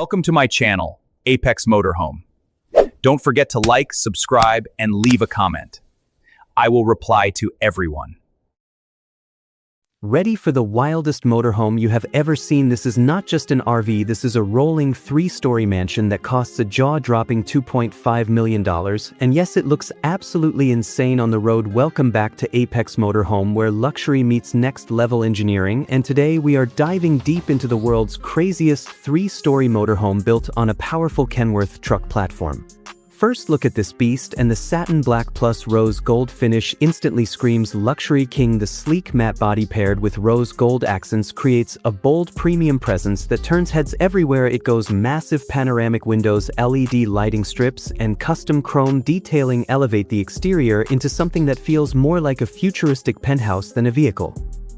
Welcome to my channel, Apex Motorhome. Don't forget to like, subscribe, and leave a comment. I will reply to everyone. Ready for the wildest motorhome you have ever seen? This is not just an RV, this is a rolling 3-story mansion that costs a jaw-dropping $2.5 million. And yes, it looks absolutely insane on the road. Welcome back to Apex Motorhome, where luxury meets next-level engineering. And today we are diving deep into the world's craziest 3-story motorhome built on a powerful Kenworth truck platform. First look at this beast, and the satin black plus rose gold finish instantly screams Luxury King. The sleek matte body paired with rose gold accents creates a bold premium presence that turns heads everywhere it goes. Massive panoramic windows, LED lighting strips, and custom chrome detailing elevate the exterior into something that feels more like a futuristic penthouse than a vehicle.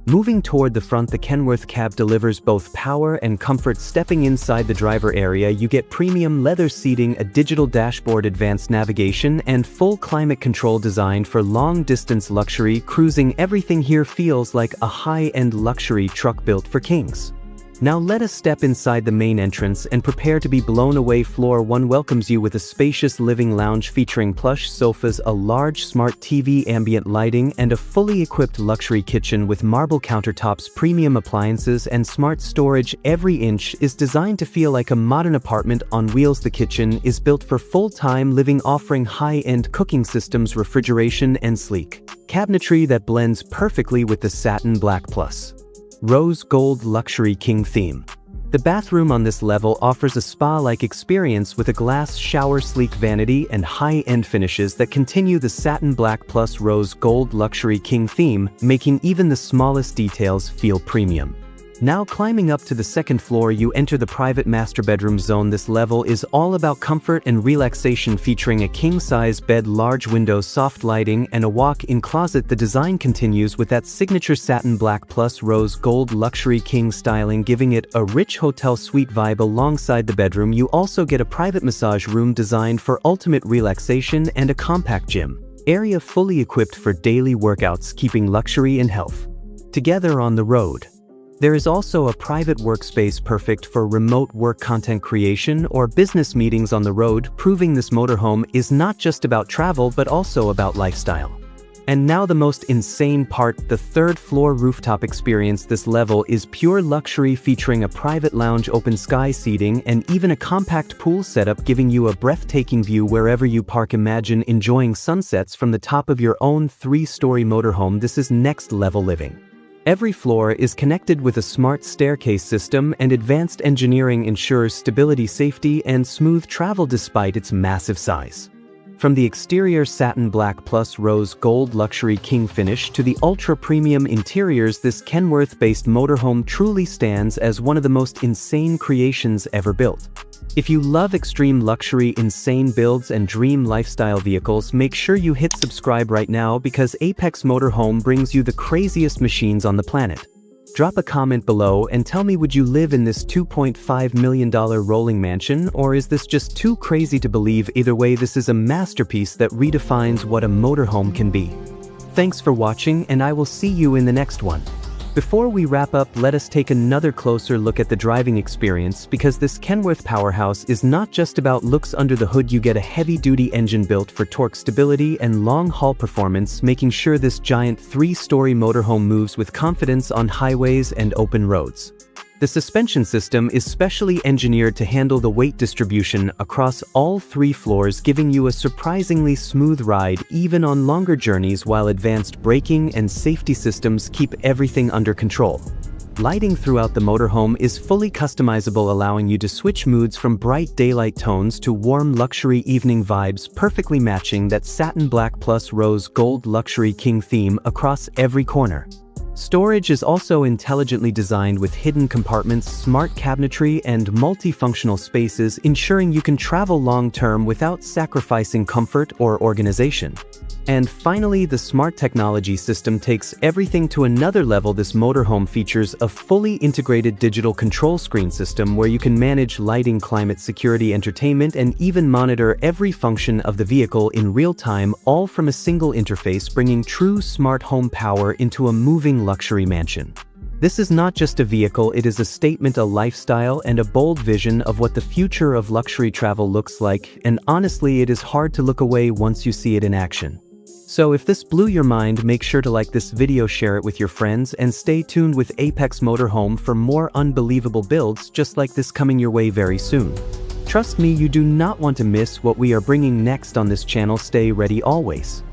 Moving toward the front, the Kenworth cab delivers both power and comfort. Stepping inside the driver area, you get premium leather seating, a digital dashboard, advanced navigation, and full climate control designed for long-distance luxury cruising. Everything here feels like a high-end luxury truck built for kings. Now let us step inside the main entrance and prepare to be blown away. Floor 1 welcomes you with a spacious living lounge featuring plush sofas, a large smart TV, ambient lighting, and a fully equipped luxury kitchen with marble countertops, premium appliances, and smart storage. Every inch is designed to feel like a modern apartment on wheels. The kitchen is built for full-time living, offering high-end cooking systems, refrigeration, and sleek cabinetry that blends perfectly with the satin black plus rose gold Luxury King theme. The bathroom on this level offers a spa-like experience with a glass shower, sleek vanity, and high-end finishes that continue the satin black plus rose gold Luxury King theme, making even the smallest details feel premium. Now climbing up to the second floor, you enter the private master bedroom zone. This level is all about comfort and relaxation, featuring a king-size bed, large windows, soft lighting, and a walk-in closet. The design continues with that signature satin black plus rose gold Luxury King styling, giving it a rich hotel suite vibe. Alongside the bedroom, you also get a private massage room designed for ultimate relaxation and a compact gym area fully equipped for daily workouts, keeping luxury and health together on the road. There is also a private workspace perfect for remote work, content creation, or business meetings on the road, proving this motorhome is not just about travel but also about lifestyle. And now the most insane part, the third floor rooftop experience. This level is pure luxury, featuring a private lounge, open sky seating, and even a compact pool setup, giving you a breathtaking view wherever you park. Imagine enjoying sunsets from the top of your own 3-story motorhome. This is next level living. Every floor is connected with a smart staircase system, and advanced engineering ensures stability, safety, and smooth travel despite its massive size. From the exterior satin black plus rose gold Luxury King finish to the ultra-premium interiors, this Kenworth-based motorhome truly stands as one of the most insane creations ever built. If you love extreme luxury, insane builds, and dream lifestyle vehicles, make sure you hit subscribe right now, because Apex Motorhome brings you the craziest machines on the planet. Drop a comment below and tell me, would you live in this $2.5 million rolling mansion, or is this just too crazy to believe? Either way, this is a masterpiece that redefines what a motorhome can be. Thanks for watching, and I will see you in the next one. Before we wrap up, let us take another closer look at the driving experience, because this Kenworth powerhouse is not just about looks. Under the hood, you get a heavy-duty engine built for torque, stability, and long-haul performance, making sure this giant 3-story motorhome moves with confidence on highways and open roads. The suspension system is specially engineered to handle the weight distribution across all 3 floors, giving you a surprisingly smooth ride even on longer journeys, while advanced braking and safety systems keep everything under control. Lighting throughout the motorhome is fully customizable, allowing you to switch moods from bright daylight tones to warm luxury evening vibes, perfectly matching that satin black plus rose gold Luxury King theme across every corner. Storage is also intelligently designed with hidden compartments, smart cabinetry, and multifunctional spaces, ensuring you can travel long-term without sacrificing comfort or organization. And finally, the smart technology system takes everything to another level. This motorhome features a fully integrated digital control screen system where you can manage lighting, climate, security, entertainment, and even monitor every function of the vehicle in real time, all from a single interface, bringing true smart home power into a moving luxury mansion. This is not just a vehicle, it is a statement, a lifestyle, and a bold vision of what the future of luxury travel looks like, and honestly, it is hard to look away once you see it in action. So if this blew your mind, make sure to like this video, share it with your friends, and stay tuned with Apex Motorhome for more unbelievable builds just like this coming your way very soon. Trust me, you do not want to miss what we are bringing next on this channel. Stay ready always.